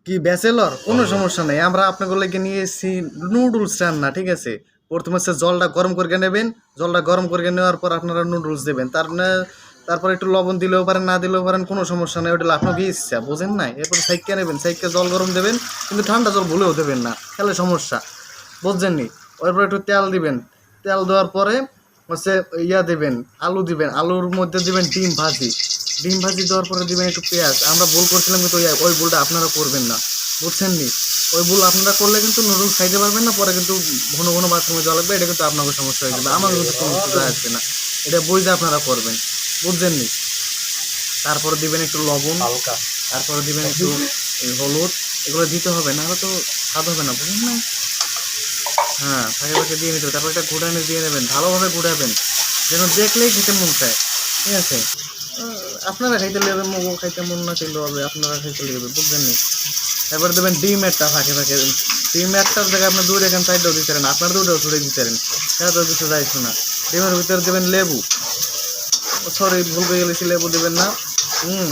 কি ব্যাচেলর কোনো সমস্যা নেই, আমরা আপনাকে লেগে নিয়ে এসেছি নুডলস রান্না। ঠিক আছে, প্রথমে হচ্ছে জলটা গরম করে নেবেন। জলটা গরম করে নেওয়ার পর আপনারা নুডলস দেবেন। তারপর একটু লবণ দিলেও পারেন, না দিলেও পারেন, কোনো সমস্যা নেই, ওটা হলো আপনাকে ইচ্ছা, বোঝেন নাই? এরপর সাইকেল নেবেন, সাইকেল জল গরম দেবেন, কিন্তু ঠান্ডা জল ভুলেও দেবেন না, তাহলে সমস্যা, বুঝছেন নি? এরপর একটু তেল দিবেন। তেল দেওয়ার পরে হচ্ছে ইয়া দেবেন, আলু দিবেন, আলুর মধ্যে দিবেন ডিম ভাজি। ডিম ভাজি দেওয়ার পরে দিবেন একটু পেঁয়াজ। আমরা ভুল করছিলাম, কিন্তু ওই ভুলটা আপনারা করবেন না, বুঝছেন নি? ওই ভুল আপনারা করলে কিন্তু নুডলস খাইতে পারবেন না, পরে কিন্তু ঘন ঘন বাথরুমে যাওয়া লাগবে, এটা কিন্তু আপনাকে সমস্যা হয়ে যাবে, আমার কিন্তু কোনো কিছু যায় আসবে না, এটা বুঝে আপনারা করবেন, বুঝছেন নি? তারপরে দিবেন একটু লবণ হালকা, তারপরে দিবেন একটু হলুদ। এগুলো দিতে হবে, নাহলে তো স্বাদ হবে না, বুঝলেন না? হ্যাঁ, ফাঁকে ফাঁকে দিয়ে নিতে হবে। তারপর একটা ঘুটানি দিয়ে নেবেন, ভালোভাবে ঘুরাবেন, যেন দেখলেই খেতে মন চায়। ঠিক আছে? আপনারা খাইতে লেবে, মগো খাইতে মন না চাইলেও হবে, আপনারা খাইতে লেবে, বুঝলেন নি? এবার দেবেন ডিম একটা ফাঁকে ফাঁকে। ডিম একটার জায়গায় আপনি দুই রেখেন, সাইডেও দিতে পারেন, আপনার দুটোও ছুড়ে দিতে পারেন, সেটা তো কিছু যাইছো না। ডিমের ভিতরে দেবেন লেবু। সরি, ভুল করে গেলেছি, লেবু দেবেন না। হুম।